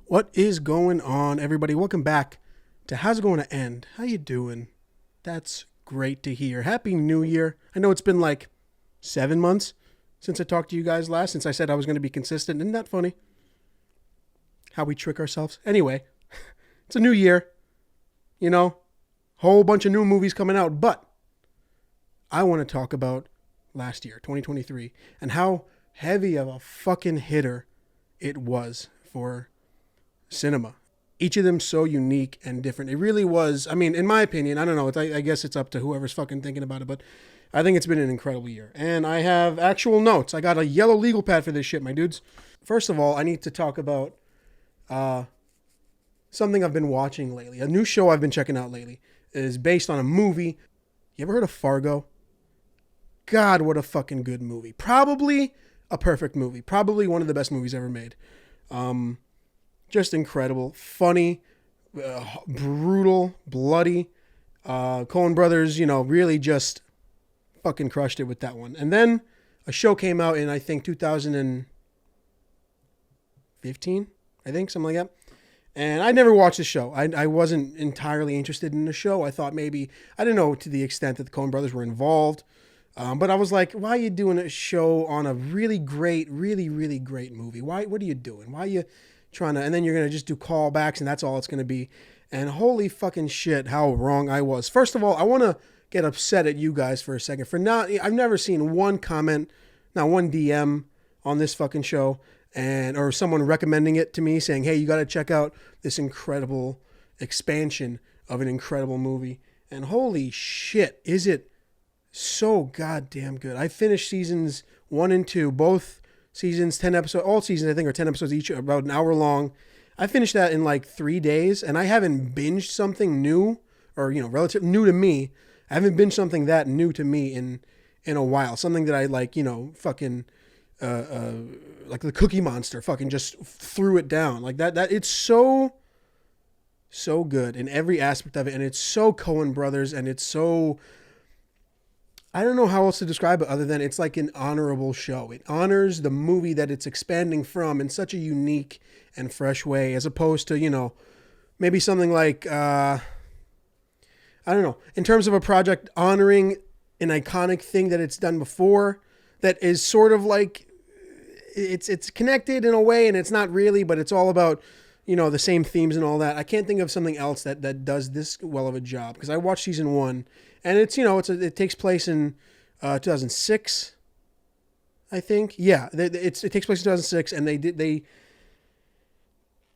What is going on, everybody? Welcome back to How's It Going to End? How you doing? That's great to hear. Happy New Year. I know it's been like 7 months since I talked to you guys last, since I said I was going to be consistent. Isn't that funny? How we trick ourselves. Anyway, it's a new year. You know, whole bunch of new movies coming out, but I want to talk about last year, 2023, and how heavy of a fucking hitter it was for cinema. Each of them so unique and different. It really was. I mean, in my opinion, I don't know. I guess it's up to whoever's fucking thinking about it, but I think it's been an incredible year. And I have actual notes. I got a yellow legal pad for this shit, my dudes. First of all, I need to talk about something I've been watching lately. A new show I've been checking out lately is based on a movie. You ever heard of Fargo? God, what a fucking good movie. Probably a perfect movie. Probably one of the best movies ever made. Just incredible, funny, brutal, bloody. Coen Brothers, really just fucking crushed it with that one. And then a show came out in, I think, 2015, something like that. And I never watched the show. I wasn't entirely interested in the show. I thought maybe, I didn't know to the extent that the Coen Brothers were involved. But I was like, why are you doing a show on a really great, really, really great movie? What are you doing? Why are you trying to, and then you're going to just do callbacks and that's all it's going to be. And holy fucking shit, how wrong I was. First of all, I want to get upset at you guys for a second. I've never seen one comment, not one DM on this fucking show, or someone recommending it to me saying, hey, you got to check out this incredible expansion of an incredible movie. And holy shit, is it so goddamn good. I finished seasons 1 and 2, both seasons, 10 episodes, all seasons I think are 10 episodes each, about an hour long. I finished that in like 3 days, and I haven't binged something new, or relative new to me. I haven't binged something that new to me in a while. Something that I like, fucking like the Cookie Monster, fucking just threw it down like that. That it's so good in every aspect of it, and it's so Coen Brothers, and it's so, I don't know how else to describe it other than it's like an honorable show. It honors the movie that it's expanding from in such a unique and fresh way, as opposed to, maybe something like, I don't know, in terms of a project honoring an iconic thing that it's done before, that is sort of like, it's connected in a way and it's not really, but it's all about, the same themes and all that. I can't think of something else that does this well of a job, because I watched season 1 and it's, it takes place in 2006, I think. Yeah, it takes place in 2006, and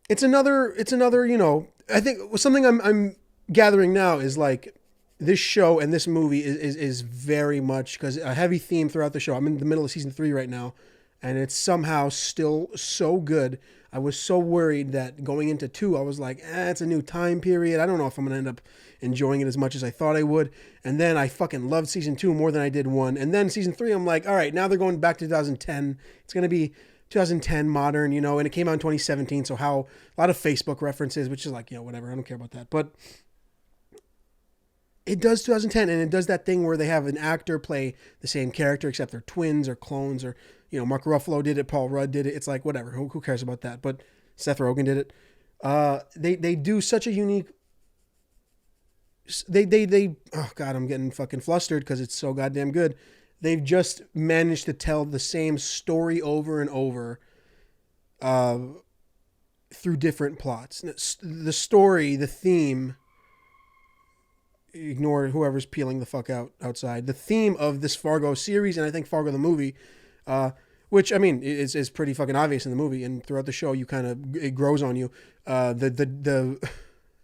it's another, I think something I'm gathering now is like this show and this movie is very much, because a heavy theme throughout the show. I'm in the middle of season 3 right now, and it's somehow still so good. I was so worried that going into 2, I was like, it's a new time period. I don't know if I'm going to end up enjoying it as much as I thought I would. And then I fucking loved season 2 more than I did 1. And then season 3, I'm like, all right, now they're going back to 2010. It's going to be 2010 modern, and it came out in 2017. So a lot of Facebook references, which is like, whatever. I don't care about that. But it does 2010, and it does that thing where they have an actor play the same character, except they're twins or clones, or, Mark Ruffalo did it, Paul Rudd did it. It's like, whatever, who cares about that? But Seth Rogen did it. They do such a unique, oh God, I'm getting fucking flustered because it's so goddamn good. They've just managed to tell the same story over and over, through different plots. The story, the theme, ignore whoever's peeling the fuck out outside. The theme of this Fargo series, and I think Fargo the movie, which I mean is pretty fucking obvious in the movie, and throughout the show it grows on you. The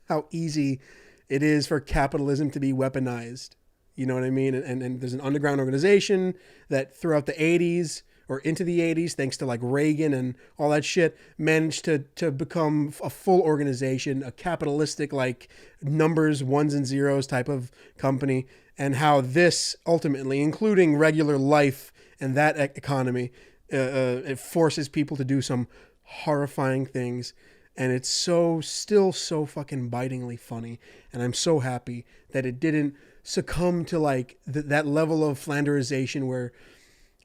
how easy it is for capitalism to be weaponized. You know what I mean? And there's an underground organization that throughout the 80s or into the 80s, thanks to like Reagan and all that shit, managed to become a full organization, a capitalistic, like numbers, ones and zeros type of company, and how this ultimately, including regular life and that economy, it forces people to do some horrifying things. And it's still so fucking bitingly funny. And I'm so happy that it didn't succumb to like that level of Flanderization where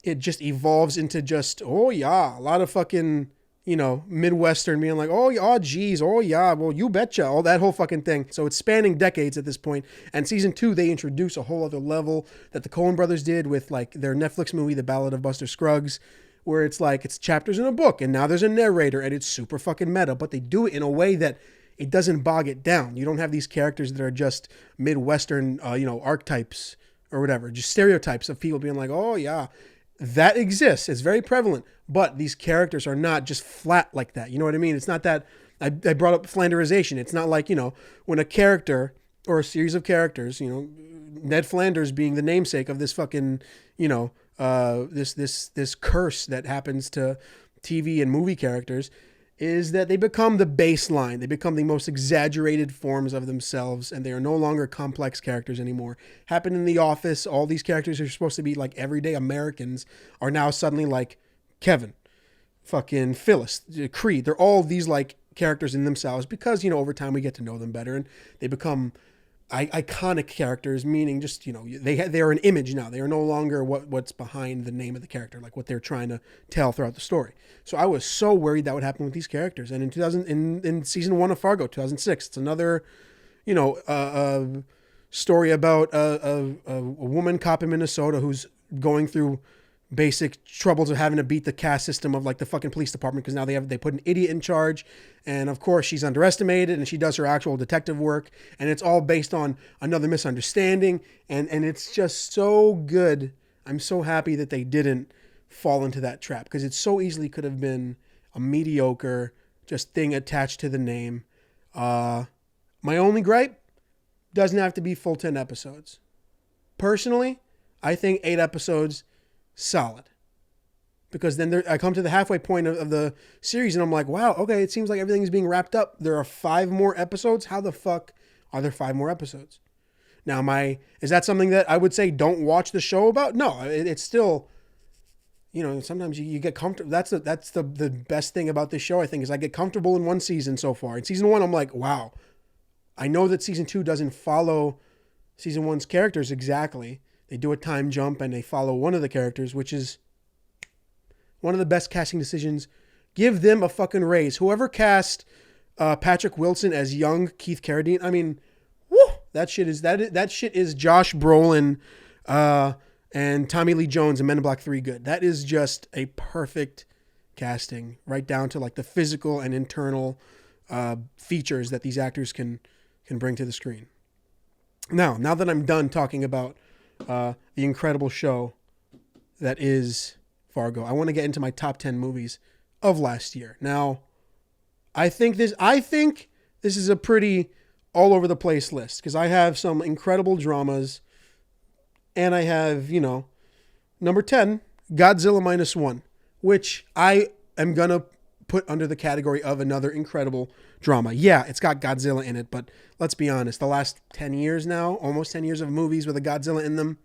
it just evolves into just, oh yeah, a lot of fucking Midwestern being like, oh, geez, oh, yeah, well, you betcha, all that whole fucking thing. So it's spanning decades at this point. And season 2, they introduce a whole other level that the Coen brothers did with like their Netflix movie, The Ballad of Buster Scruggs, where it's like it's chapters in a book and now there's a narrator and it's super fucking meta, but they do it in a way that it doesn't bog it down. You don't have these characters that are just Midwestern, archetypes or whatever, just stereotypes of people being like, oh, yeah. That exists. It's very prevalent. But these characters are not just flat like that. You know what I mean? It's not that I brought up Flanderization. It's not like, when a character or a series of characters, Ned Flanders being the namesake of this fucking, this curse that happens to TV and movie characters, is that they become the baseline. They become the most exaggerated forms of themselves, and they are no longer complex characters anymore. Happened in The Office. All these characters who are supposed to be like everyday Americans are now suddenly like Kevin, fucking Phyllis, Creed. They're all these like characters in themselves because, over time we get to know them better and they become iconic characters, meaning just, they are an image now. They are no longer what's behind the name of the character, like what they're trying to tell throughout the story. So I was so worried that would happen with these characters. And in season 1 of Fargo, 2006, it's another, story about a woman cop in Minnesota who's going through basic troubles of having to beat the caste system of like the fucking police department because now they put an idiot in charge, and of course she's underestimated and she does her actual detective work, and it's all based on another misunderstanding, and it's just so good. I'm so happy that they didn't fall into that trap because it so easily could have been a mediocre just thing attached to the name. My only gripe, doesn't have to be full 10 episodes. Personally, I think 8 episodes solid, because then I come to the halfway point of the series and I'm like, wow, okay, it seems like everything is being wrapped up. There are 5 more episodes. How the fuck are there 5 more episodes? Now, is that something that I would say don't watch the show about? No, it's still, sometimes you get comfortable. That's the best thing about this show, I think, is I get comfortable in one season so far. In season 1, I'm like, wow, I know that season 2 doesn't follow season 1's characters exactly. They do a time jump and they follow one of the characters, which is one of the best casting decisions. Give them a fucking raise. Whoever cast Patrick Wilson as young Keith Carradine, I mean, woo, that shit is Josh Brolin and Tommy Lee Jones in Men in Black 3 good. That is just a perfect casting, right down to like the physical and internal features that these actors can bring to the screen. Now that I'm done talking about the incredible show that is Fargo, I want to get into my top 10 movies of last year. Now, I think this is a pretty all over the place list because I have some incredible dramas, and I have, number 10, Godzilla -1, which I am gonna put under the category of another incredible drama. Yeah, it's got Godzilla in it, but let's be honest, the last 10 years now, almost 10 years of movies with a Godzilla in them,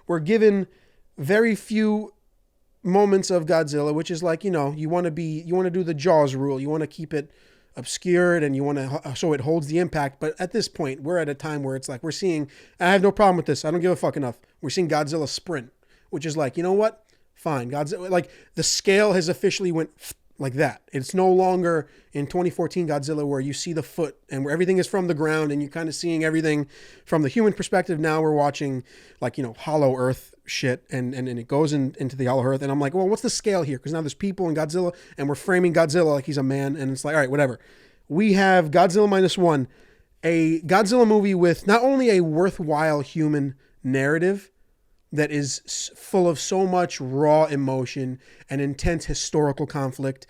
we're given very few moments of Godzilla, which is like, you want to do the Jaws rule. You want to keep it obscured and you want to, so it holds the impact. But at this point, we're at a time where it's like, we're seeing, I have no problem with this. I don't give a fuck enough. We're seeing Godzilla sprint, which is like, you know what? Fine. Godzilla, like the scale has officially went like that. It's no longer in 2014 Godzilla where you see the foot and where everything is from the ground and you're kind of seeing everything from the human perspective. Now we're watching like, Hollow Earth shit and it goes into the Hollow Earth. And I'm like, well, what's the scale here? Because now there's people in Godzilla and we're framing Godzilla like he's a man. And it's like, all right, whatever. We have Godzilla -1, a Godzilla movie with not only a worthwhile human narrative that is full of so much raw emotion and intense historical conflict.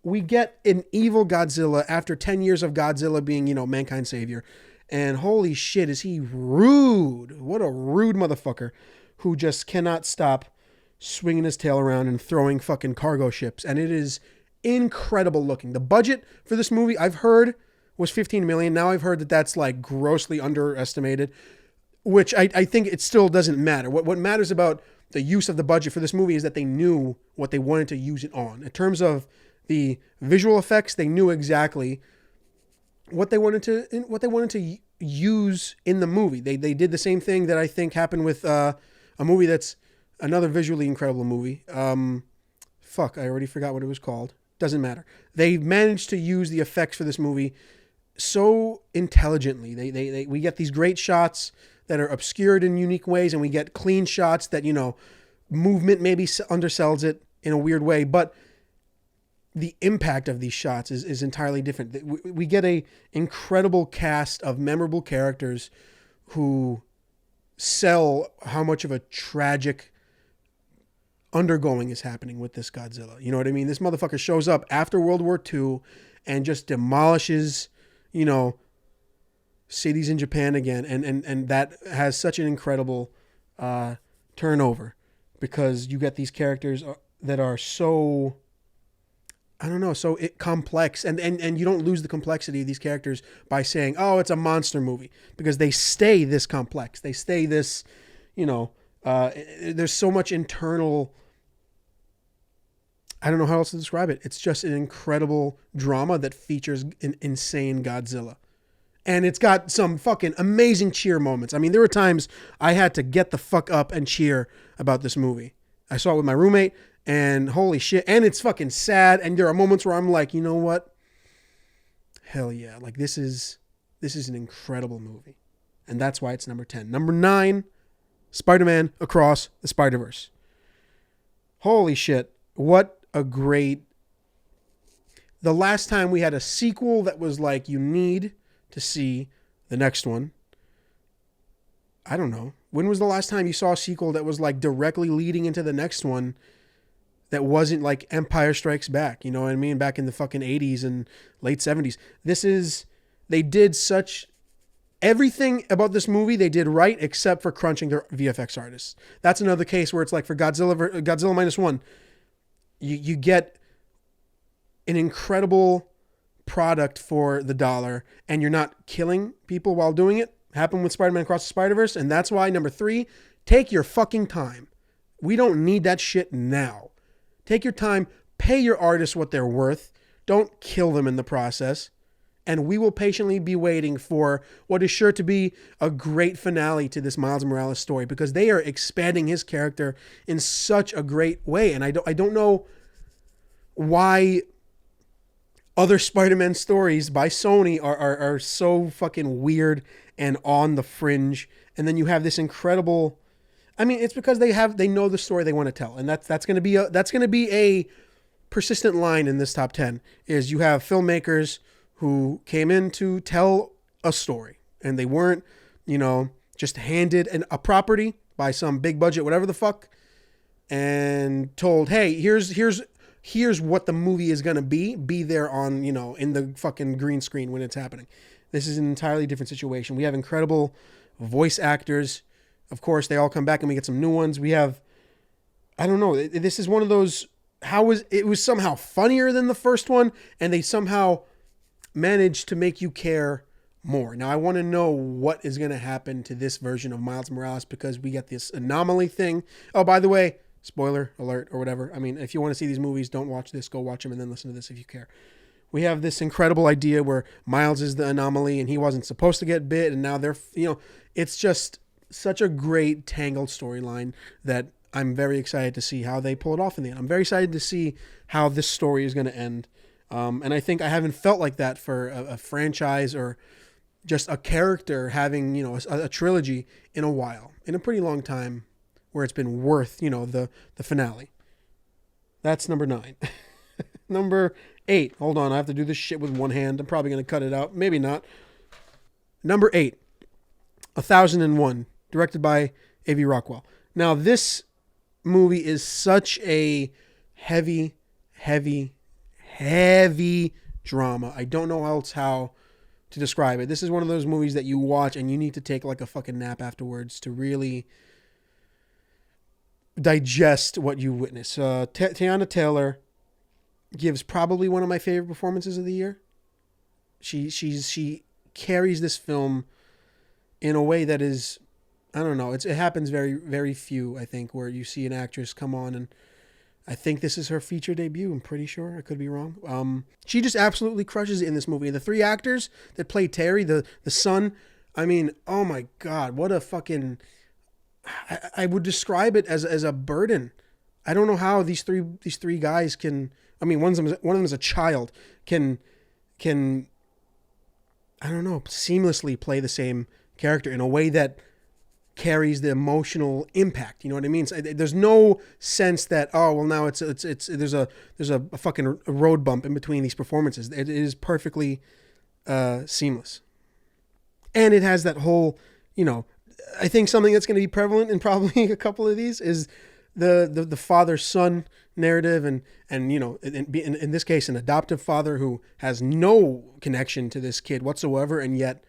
We get an evil Godzilla after 10 years of Godzilla being, mankind's savior. And holy shit, is he rude. What a rude motherfucker who just cannot stop swinging his tail around and throwing fucking cargo ships. And it is incredible looking. The budget for this movie, I've heard, was $15 million. Now I've heard that that's like grossly underestimated, which I think it still doesn't matter. What matters about the use of the budget for this movie is that they knew what they wanted to use it on. In terms of the visual effects, they knew exactly what they wanted to use in the movie. They did the same thing that I think happened with a movie that's Another visually incredible movie. Fuck, I already forgot what it was called. Doesn't matter. They managed to use the effects for this movie so intelligently. We get these great shots that are obscured in unique ways, and we get clean shots that, movement maybe undersells it in a weird way, but the impact of these shots is entirely different. We get a incredible cast of memorable characters who sell how much of a tragic undergoing is happening with this Godzilla. You know what I mean? This motherfucker shows up after World War II and just demolishes, cities in Japan again. And that has such an incredible turnover because you get these characters that are so, I don't know, so complex. And you don't lose the complexity of these characters by saying, oh, it's a monster movie, because they stay this complex. They stay this, there's so much internal, I don't know how else to describe it. It's just an incredible drama that features an insane Godzilla. And it's got some fucking amazing cheer moments. I mean, there were times I had to get the fuck up and cheer about this movie. I saw it with my roommate, and holy shit. And it's fucking sad. And there are moments where I'm like, you know what? Hell yeah. Like, this is an incredible movie. And that's why it's number 10. Number 9, Spider-Man Across the Spider-Verse. Holy shit. What a great... The last time we had a sequel that was like, you need to see the next one. I don't know. When was the last time you saw a sequel that was like directly leading into the next one that wasn't like Empire Strikes Back? You know what I mean? Back in the fucking 80s and late 70s. They did such... Everything about this movie they did right except for crunching their VFX artists. That's another case where it's like for Godzilla Minus One, you get an incredible product for the dollar, and you're not killing people while doing it. Happened with Spider-Man Across the Spider-Verse, and that's why number 3, take your fucking time. We don't need that shit now. Take your time, pay your artists what they're worth, don't kill them in the process, and we will patiently be waiting for what is sure to be a great finale to this Miles Morales story, because they are expanding his character in such a great way. And I don't know why other Spider-Man stories by Sony are so fucking weird and on the fringe. And then you have this incredible, I mean, it's because they know the story they want to tell. And that's going to be a persistent line in this top 10, is you have filmmakers who came in to tell a story, and they weren't, just handed a property by some big budget, whatever the fuck, and told, hey, here's what the movie is going to be there on, in the fucking green screen when it's happening. This is an entirely different situation. We have incredible voice actors. Of course, they all come back and we get some new ones. We have, I don't know, this is one of those, it was somehow funnier than the first one, and they somehow managed to make you care more. Now, I want to know what is going to happen to this version of Miles Morales, because we get this anomaly thing. Oh, by the way, spoiler alert or whatever. I mean, if you want to see these movies, don't watch this. Go watch them and then listen to this if you care. We have this incredible idea where Miles is the anomaly and he wasn't supposed to get bit, and now they're, it's just such a great tangled storyline that I'm very excited to see how they pull it off in the end. I'm very excited to see how this story is going to end. And I think I haven't felt like that for a franchise or just a character having, a trilogy in a while, in a pretty long time, where it's been worth, the finale. That's number 9. Number 8. Hold on, I have to do this shit with one hand. I'm probably going to cut it out. Maybe not. Number 8. 1001, directed by A.V. Rockwell. Now, this movie is such a heavy drama. I don't know else how to describe it. This is one of those movies that you watch and you need to take like a fucking nap afterwards to really digest what you witness. Tiana Taylor gives probably one of my favorite performances of the year. She carries this film in a way that is, I don't know, it happens very, very few, I think, where you see an actress come on, and I think this is her feature debut. I'm pretty sure. I could be wrong. She just absolutely crushes it in this movie. The 3 actors that play Terry, the son, I mean, oh my God, what a fucking I would describe it as a burden. I don't know how these three guys can. I mean, one of them is a child can I don't know, seamlessly play the same character in a way that carries the emotional impact. You know what I mean? So there's no sense that, oh well, now it's there's a fucking road bump in between these performances. It is perfectly seamless, and it has that whole, you know, I think something that's going to be prevalent in probably a couple of these is the father son narrative, and you know, in this case, an adoptive father who has no connection to this kid whatsoever, and yet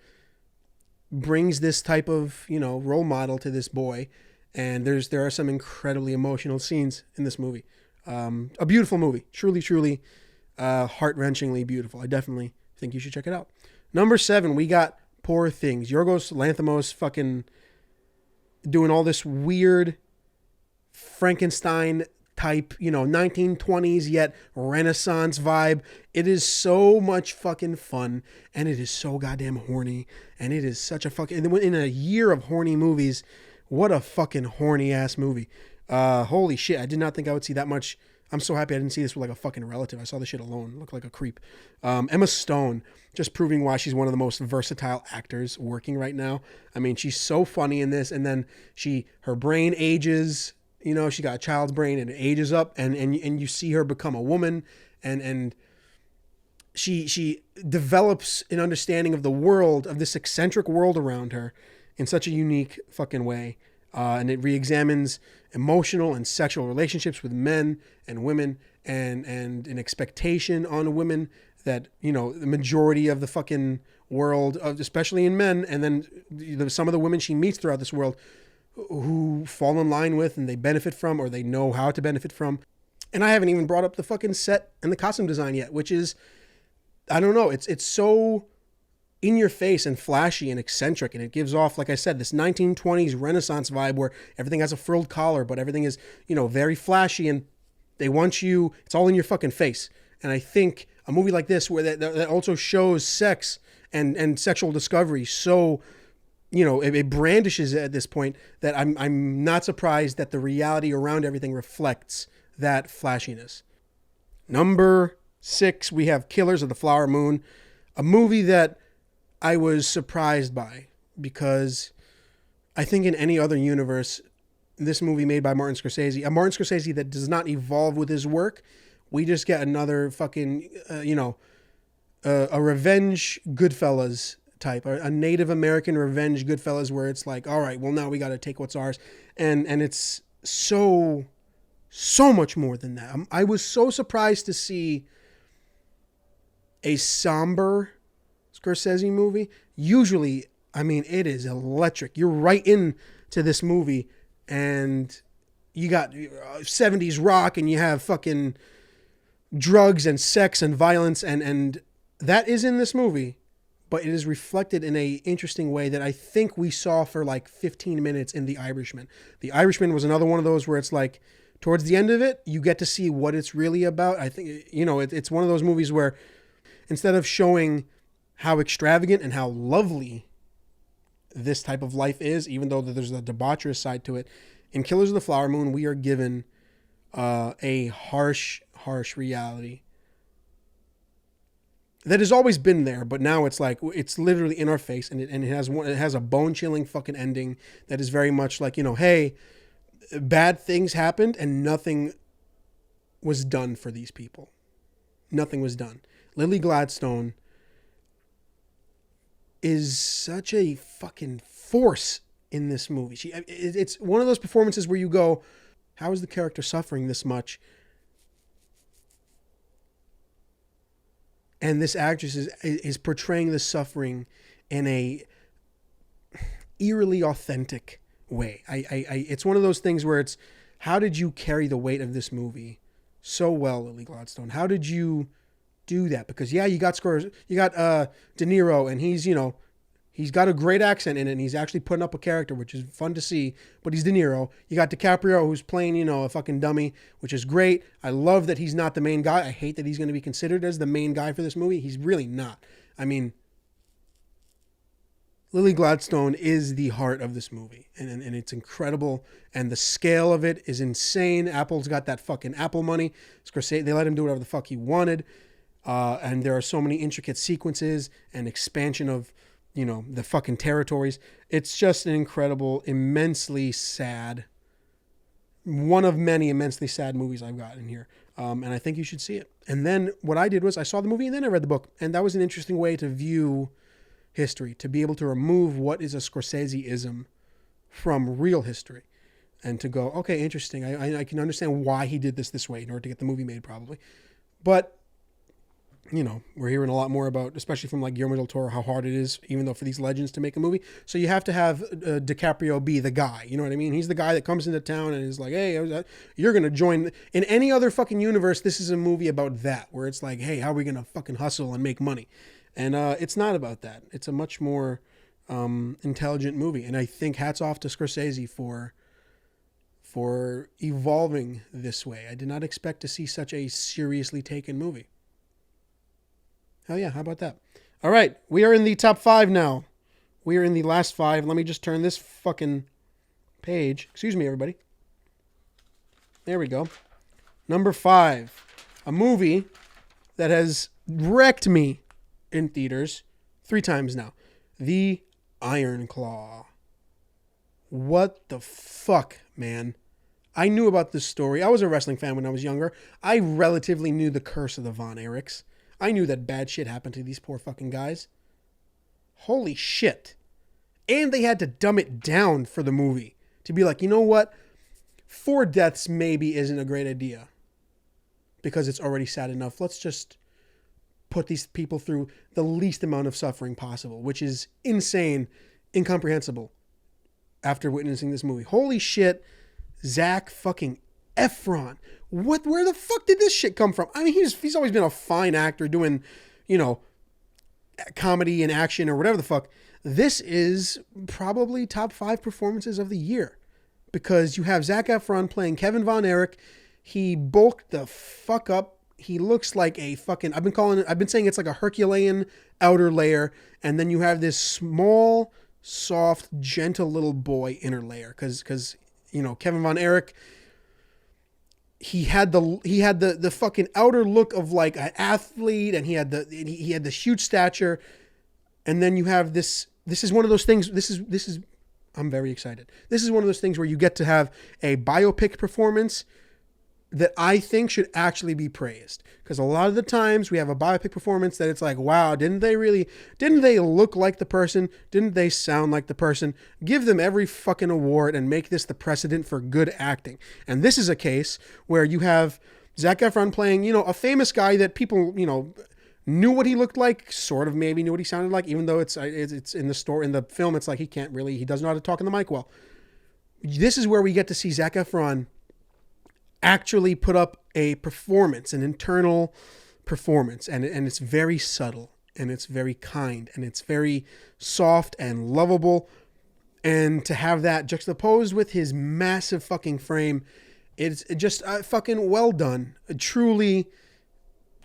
brings this type of, you know, role model to this boy. And there are some incredibly emotional scenes in this movie. A beautiful movie, truly heart-wrenchingly beautiful. I definitely think you should check it out. Number 7, we got Poor Things. Yorgos Lanthimos fucking doing all this weird Frankenstein type, you know, 1920s yet Renaissance vibe. It is so much fucking fun, and it is so goddamn horny, and it is such a fucking, in a year of horny movies, what a fucking horny ass movie. Holy shit, I did not think I would see that much. I'm so happy I didn't see this with like a fucking relative. I saw this shit alone. Looked like a creep. Emma Stone, just proving why she's one of the most versatile actors working right now. I mean, she's so funny in this, and then her brain ages. You know, she got a child's brain and it ages up, and you see her become a woman, and she develops an understanding of the world, of this eccentric world around her, in such a unique fucking way. And it re-examines emotional and sexual relationships with men and women, and an expectation on women that, you know, the majority of the fucking world, especially in men, and then some of the women she meets throughout this world, who fall in line with and they benefit from, or they know how to benefit from. And I haven't even brought up the fucking set and the costume design yet, which is, I don't know, it's so in your face and flashy and eccentric, and it gives off, like I said, this 1920s Renaissance vibe where everything has a frilled collar, but everything is, you know, very flashy, and they want you, it's all in your fucking face. And I think a movie like this, where that also shows sex and sexual discovery, so, you know, it brandishes it at this point, that I'm not surprised that the reality around everything reflects that flashiness. Number 6, we have Killers of the Flower Moon, a movie that I was surprised by, because I think in any other universe, this movie made by a Martin Scorsese that does not evolve with his work, we just get another fucking, a revenge Goodfellas type, a Native American revenge Goodfellas, where it's like, all right, well, now we got to take what's ours. And it's so much more than that. I was so surprised to see a somber Scorsese movie. Usually, I mean, it is electric. You're right into this movie, and you got 70s rock, and you have fucking drugs and sex and violence, and that is in this movie, but it is reflected in a interesting way that I think we saw for like 15 minutes in The Irishman. The Irishman was another one of those where it's like, towards the end of it, you get to see what it's really about. I think, you know, it's one of those movies where instead of showing how extravagant and how lovely this type of life is, even though there's a debaucherous side to it, in Killers of the Flower Moon, we are given a harsh reality that has always been there, but now it's like, it's literally in our face, and it has a bone-chilling fucking ending that is very much like, you know, hey, bad things happened and nothing was done for these people. Nothing was done. Lily Gladstone is such a fucking force in this movie. It's one of those performances where you go, how is the character suffering this much? And this actress is portraying the suffering in a eerily authentic way. It's one of those things where it's, how did you carry the weight of this movie so well, Lily Gladstone? How did you do that? Because yeah, you got De Niro, and he's, you know, he's got a great accent in it, and he's actually putting up a character, which is fun to see, but he's De Niro. You got DiCaprio, who's playing, you know, a fucking dummy, which is great. I love that he's not the main guy. I hate that he's going to be considered as the main guy for this movie. He's really not. I mean, Lily Gladstone is the heart of this movie, and it's incredible, and the scale of it is insane. Apple's got that fucking Apple money. Scorsese, they let him do whatever the fuck he wanted, and there are so many intricate sequences and expansion of, the fucking territories. It's just an incredible, immensely sad, one of many immensely sad movies I've got in here, and I think you should see it. And then what I did was I saw the movie and then I read the book, and that was an interesting way to view history, to be able to remove what is a Scorsese-ism from real history and to go, okay, interesting. I can understand why he did this way in order to get the movie made, probably. But, we're hearing a lot more about, especially from like Guillermo del Toro, how hard it is, even though for these legends to make a movie. So you have to have DiCaprio be the guy. You know what I mean? He's the guy that comes into town and is like, hey, you're going to join. In any other fucking universe, this is a movie about that, where it's like, hey, how are we going to fucking hustle and make money? And it's not about that. It's a much more intelligent movie. And I think hats off to Scorsese for evolving this way. I did not expect to see such a seriously taken movie. Hell yeah, how about that? All right, we are in the top 5 now. We are in the last 5. Let me just turn this fucking page. Excuse me, everybody. There we go. Number 5. A movie that has wrecked me in theaters 3 times now. The Iron Claw. What the fuck, man? I knew about this story. I was a wrestling fan when I was younger. I relatively knew the curse of the Von Erichs. I knew that bad shit happened to these poor fucking guys. Holy shit. And they had to dumb it down for the movie. To be like, you know what? 4 deaths maybe isn't a great idea. Because it's already sad enough. Let's just put these people through the least amount of suffering possible, which is insane, incomprehensible after witnessing this movie. Holy shit, Zac fucking Efron. Where the fuck did this shit come from? I mean, he's always been a fine actor doing, comedy and action or whatever the fuck. This is probably top 5 performances of the year because you have Zac Efron playing Kevin Von Erich. He bulked the fuck up. He looks like a fucking, I've been saying it's like a Herculean outer layer. And then you have this small, soft, gentle little boy inner layer. Cause Kevin Von Erich, he had the fucking outer look of like an athlete, and he had this huge stature. And then you have this is one of those things. This is, I'm very excited. This is one of those things where you get to have a biopic performance that I think should actually be praised. Because a lot of the times we have a biopic performance that it's like, wow, didn't they look like the person? Didn't they sound like the person? Give them every fucking award and make this the precedent for good acting. And this is a case where you have Zac Efron playing, a famous guy that people, knew what he looked like, sort of maybe knew what he sounded like, even though it's in the film, it's like he doesn't know how to talk in the mic well. This is where we get to see Zac Efron actually put up a performance, an internal performance, and it's very subtle, and it's very kind, and it's very soft and lovable, and to have that juxtaposed with his massive fucking frame, it's just fucking well done, truly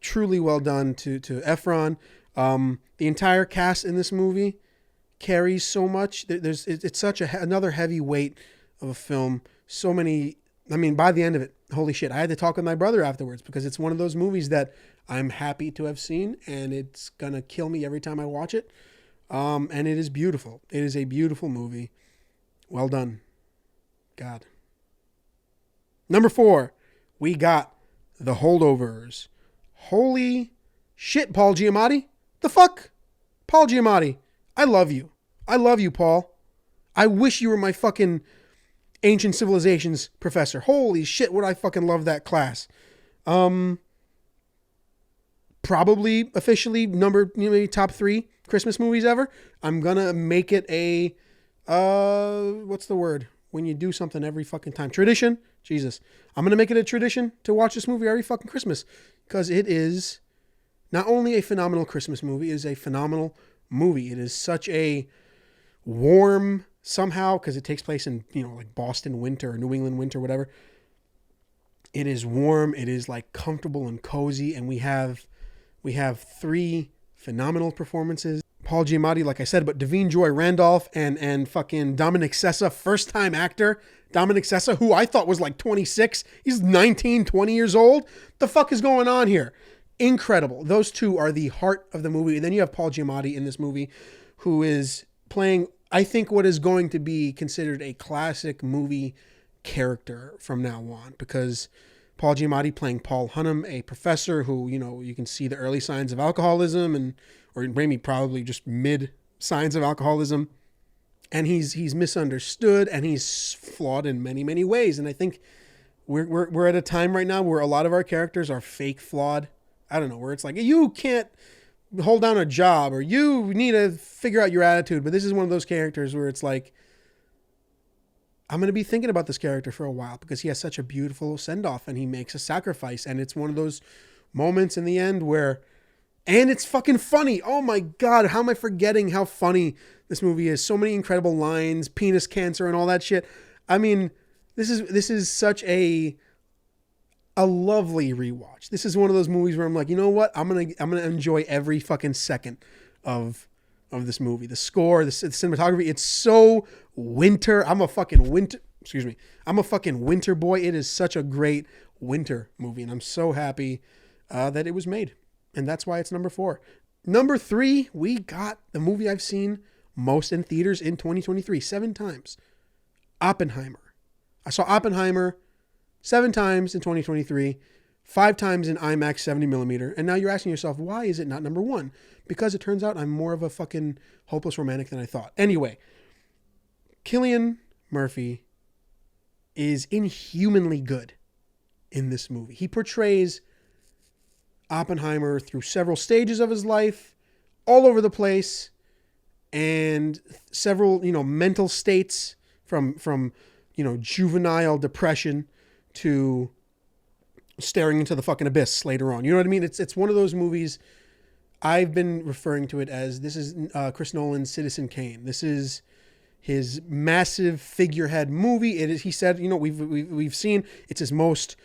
well done to Efron. The entire cast in this movie carries so much. It's such another heavy weight of a film. So many. I mean, by the end of it, holy shit, I had to talk with my brother afterwards because it's one of those movies that I'm happy to have seen, and it's going to kill me every time I watch it. And it is beautiful. It is a beautiful movie. Well done. God. Number 4, we got The Holdovers. Holy shit, Paul Giamatti. The fuck? Paul Giamatti. I love you. I love you, Paul. I wish you were my fucking Ancient Civilizations professor. Holy shit, would I fucking love that class. Probably officially maybe top 3 Christmas movies ever. I'm gonna make it a what's the word when you do something every fucking time? Tradition. Jesus. I'm gonna make it a tradition to watch this movie every fucking Christmas because it is not only a phenomenal Christmas movie, it is a phenomenal movie. It is such a warm somehow, because it takes place in, like Boston winter or New England winter, whatever. It is warm. It is like comfortable and cozy. And we have 3 phenomenal performances. Paul Giamatti, like I said, but Davine Joy Randolph and fucking Dominic Sessa, first time actor Dominic Sessa, who I thought was like 26. He's 19, 20 years old. The fuck is going on here? Incredible. Those two are the heart of the movie. And then you have Paul Giamatti in this movie, who is playing, I think, what is going to be considered a classic movie character from now on, because Paul Giamatti playing Paul Hunnam, a professor who, you know, you can see the early signs of alcoholism or maybe probably just mid signs of alcoholism. And he's misunderstood and he's flawed in many, many ways. And I think we're at a time right now where a lot of our characters are fake flawed. I don't know, where it's like, you can't hold down a job or you need to figure out your attitude. But this is one of those characters where it's like, I'm going to be thinking about this character for a while because he has such a beautiful send-off and he makes a sacrifice. And it's one of those moments in the end where, and it's fucking funny. Oh my God, how am I forgetting how funny this movie is? So many incredible lines, penis cancer and all that shit. I mean, this is such a lovely rewatch. This is one of those movies where I'm like, you know what? I'm going to enjoy every fucking second of this movie. The score, the cinematography, it's so winter. I'm a fucking winter boy. It is such a great winter movie, and I'm so happy that it was made. And that's why it's number 4. Number 3, we got the movie I've seen most in theaters in 2023, 7 times. Oppenheimer. I saw Oppenheimer 7 times in 2023, 5 times in IMAX 70mm. And now you're asking yourself, why is it not number 1? Because it turns out I'm more of a fucking hopeless romantic than I thought. Anyway, Cillian Murphy is inhumanly good in this movie. He portrays Oppenheimer through several stages of his life, all over the place, and several, mental states from juvenile depression to staring into the fucking abyss later on. You know what I mean? It's one of those movies. I've been referring to it as, this is Chris Nolan's Citizen Kane. This is his massive figurehead movie. It is, he said, we've seen, it's his most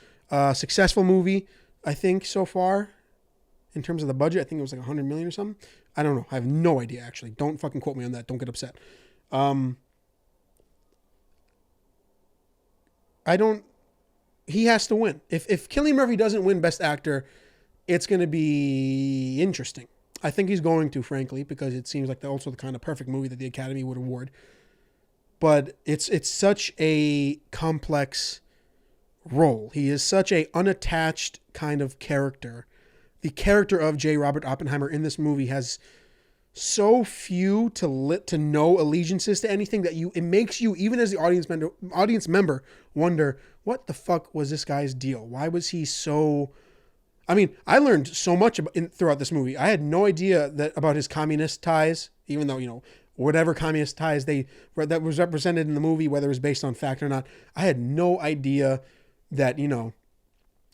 successful movie, I think, so far. In terms of the budget, I think it was like 100 million or something. I don't know. I have no idea, actually. Don't fucking quote me on that. Don't get upset. He has to win. If Cillian Murphy doesn't win Best Actor, it's going to be interesting. I think he's going to, frankly, because it seems like also the kind of perfect movie that the Academy would award. But it's such a complex role. He is such a unattached kind of character. The character of J. Robert Oppenheimer in this movie has so few to no allegiances to anything that it makes you, even as the audience member, wonder, what the fuck was this guy's deal? Why was he so... I mean, I learned so much throughout this movie. I had no idea about his communist ties, even though, whatever communist ties that was represented in the movie, whether it was based on fact or not, I had no idea that,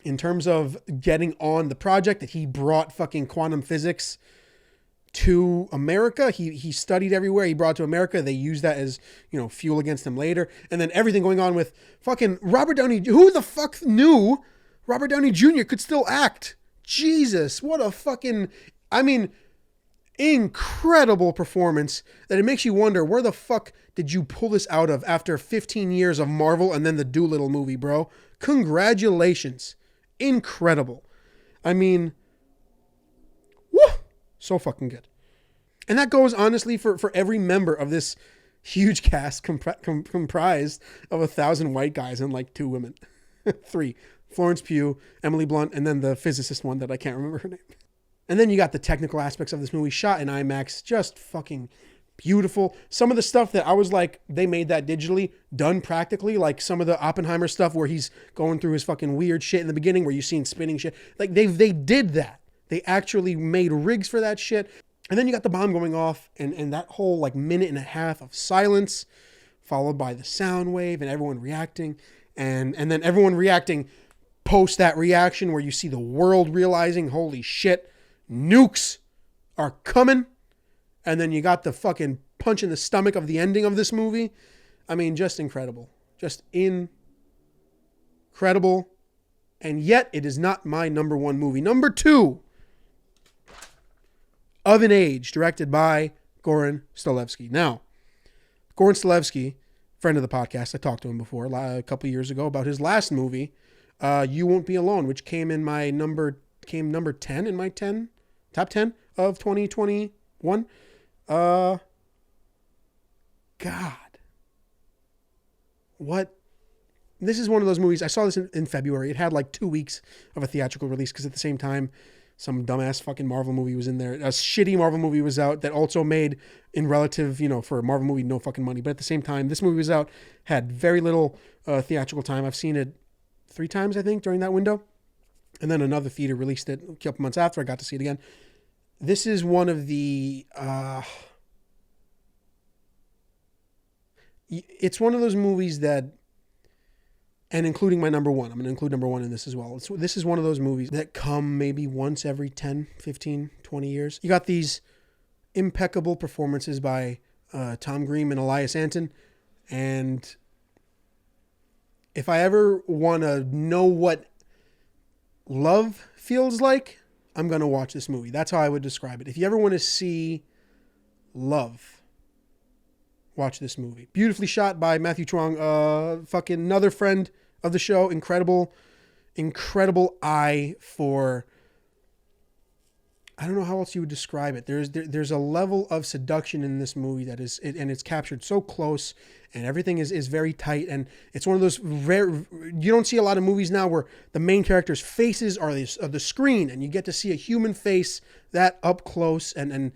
in terms of getting on the project, that he brought fucking quantum physics to America. He studied everywhere. He brought it to America. They used that as, fuel against him later. And then everything going on with fucking Robert Downey. Who the fuck knew Robert Downey Jr. could still act? Jesus, what a fucking, incredible performance that it makes you wonder, where the fuck did you pull this out of after 15 years of Marvel and then the Doolittle movie, bro? Congratulations. Incredible. Woo! So fucking good. And that goes, honestly, for every member of this huge cast comprised of 1,000 white guys and like 2 women. 3. Florence Pugh, Emily Blunt, and then the physicist one that I can't remember her name. And then you got the technical aspects of this movie shot in IMAX. Just fucking beautiful. Some of the stuff that I was like, they made that digitally, done practically, like some of the Oppenheimer stuff where he's going through his fucking weird shit in the beginning where you see him spinning shit. Like they did that. They actually made rigs for that shit. And then you got the bomb going off and that whole like minute and a half of silence followed by the sound wave and everyone reacting and then everyone reacting post that reaction where you see the world realizing, holy shit, nukes are coming. And then you got the fucking punch in the stomach of the ending of this movie. Just incredible. Just incredible. And yet it is not my number 1 movie. Number 2, Of an Age, directed by Goran Stolevsky. Now, Goran Stolevsky, friend of the podcast, I talked to him before a couple years ago about his last movie, You Won't Be Alone, which came number 10 in my top 10 of 2021. God. What? This is one of those movies. I saw this in February. It had like 2 weeks of a theatrical release because at the same time, some dumbass fucking Marvel movie was in there. A shitty Marvel movie was out that also made, in relative, for a Marvel movie, no fucking money. But at the same time, this movie was out, had very little theatrical time. I've seen it 3 times, I think, during that window. And then another theater released it a couple months after. I got to see it again. This is one of the... it's one of those movies that, and including my number one, I'm going to include number one in this as well. This is one of those movies that come maybe once every 10, 15, 20 years. You got these impeccable performances by Tom Green and Elias Anton. And if I ever want to know what love feels like, I'm going to watch this movie. That's how I would describe it. If you ever want to see love, watch this movie. Beautifully shot by Matthew Truong, fucking another friend of the show. Incredible eye for, I don't know how else you would describe it. There's a level of seduction in this movie that is, and it's captured so close, and everything is very tight. And it's one of those rare, you don't see a lot of movies now where the main character's faces are the screen, and you get to see a human face that up close, and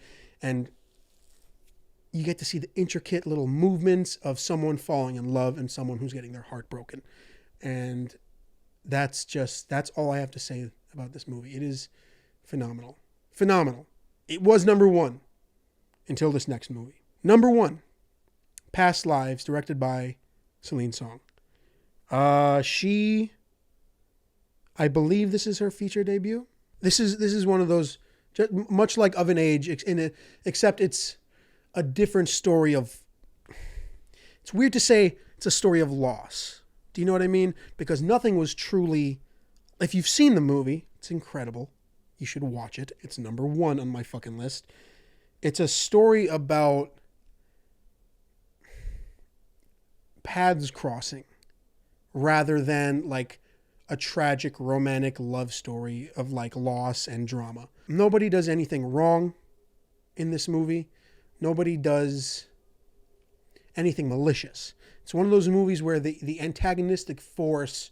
you get to see the intricate little movements of someone falling in love and someone who's getting their heart broken. And that's all I have to say about this movie. It is phenomenal. Phenomenal. It was number one until this next movie. Number one, Past Lives, directed by Celine Song. I believe this is her feature debut. This is one of those, much like Of an Age, except it's a different story of, it's weird to say it's a story of loss. Do you know what I mean? Because nothing was truly, if you've seen the movie, it's incredible. You should watch it. It's number one on my fucking list. It's a story about paths crossing rather than like a tragic romantic love story of like loss and drama. Nobody does anything wrong in this movie. Nobody does anything malicious. It's one of those movies where the antagonistic force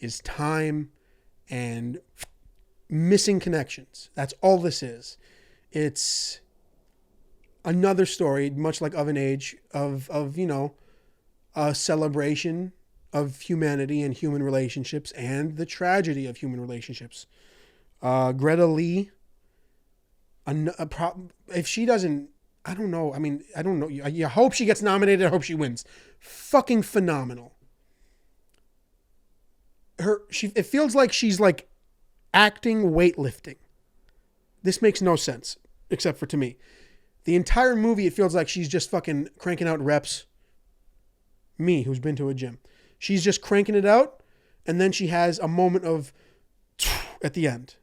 is time and missing connections. That's all this is. It's another story, much like Of an Age, of a celebration of humanity and human relationships and the tragedy of human relationships. Greta Lee, if she doesn't, I don't know. I mean, I don't know. I hope she gets nominated. I hope she wins. Fucking phenomenal. It feels like she's like acting weightlifting. This makes no sense, except for to me. The entire movie, it feels like she's just fucking cranking out reps. Me, who's been to a gym. She's just cranking it out, and then she has a moment of at the end.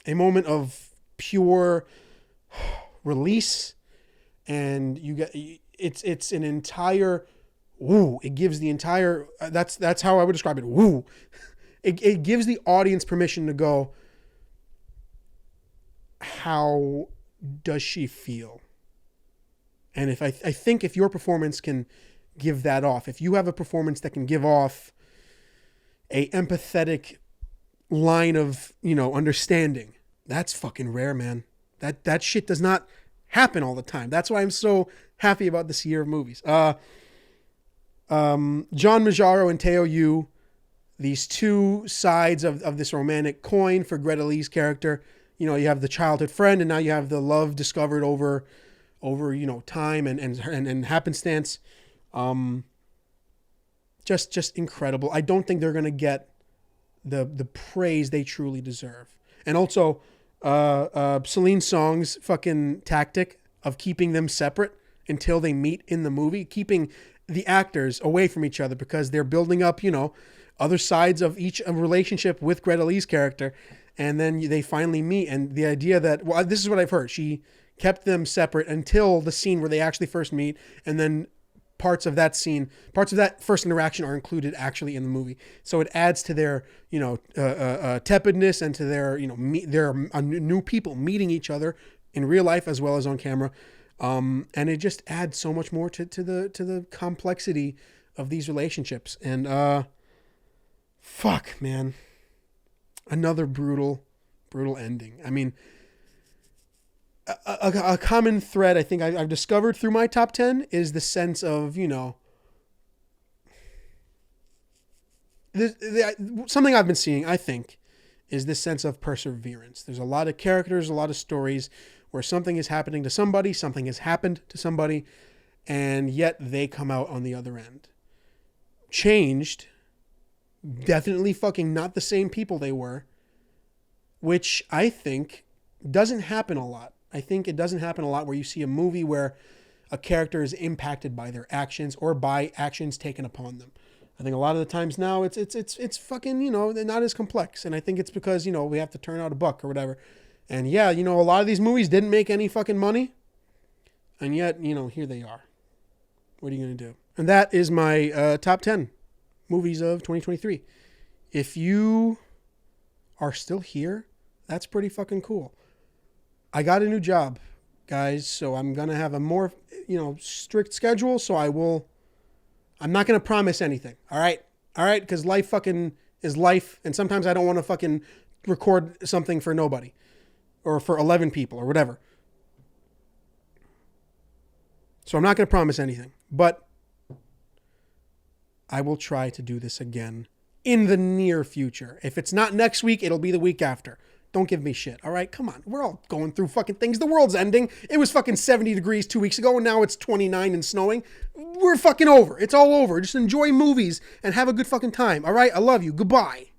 A moment of pure release, and you get it's an entire woo. It gives the entire that's how I would describe it. Woo. It gives the audience permission to go, how does she feel? And I think if your performance can give that off, if you have a performance that can give off a empathetic line of, understanding, that's fucking rare, man. That shit does not happen all the time. That's why I'm so happy about this year of movies. John Majaro and Teo Yu, these two sides of this romantic coin for Greta Lee's character. You have the childhood friend, and now you have the love discovered over time and happenstance. Just incredible. I don't think they're gonna get the praise they truly deserve. And also, Celine Song's fucking tactic of keeping them separate until they meet in the movie, keeping the actors away from each other because they're building up, other sides of each relationship with Greta Lee's character, and then they finally meet. And the idea that, this is what I've heard, she kept them separate until the scene where they actually first meet, and then parts of that first interaction are included actually in the movie. So it adds to their, tepidness and to their, their new people meeting each other in real life as well as on camera. And it just adds so much more to the complexity of these relationships. And fuck, man, another brutal ending. I mean, a common thread I think I've discovered through my top 10 is the sense of, something I've been seeing, I think, is this sense of perseverance. There's a lot of characters, a lot of stories where something is happening to somebody, something has happened to somebody, and yet they come out on the other end. Changed, definitely fucking not the same people they were, which I think doesn't happen a lot. I think it doesn't happen a lot where you see a movie where a character is impacted by their actions or by actions taken upon them. I think a lot of the times now it's fucking, they're not as complex. And I think it's because, we have to turn out a buck or whatever. And yeah, a lot of these movies didn't make any fucking money. And yet, here they are. What are you going to do? And that is my top 10 movies of 2023. If you are still here, that's pretty fucking cool. I got a new job, guys, so I'm going to have a more, strict schedule. So I'm not going to promise anything. All right. Because life fucking is life. And sometimes I don't want to fucking record something for nobody or for 11 people or whatever. So I'm not going to promise anything, but I will try to do this again in the near future. If it's not next week, it'll be the week after. Don't give me shit. All right. Come on. We're all going through fucking things. The world's ending. It was fucking 70 degrees 2 weeks ago and now it's 29 and snowing. We're fucking over. It's all over. Just enjoy movies and have a good fucking time. All right. I love you. Goodbye.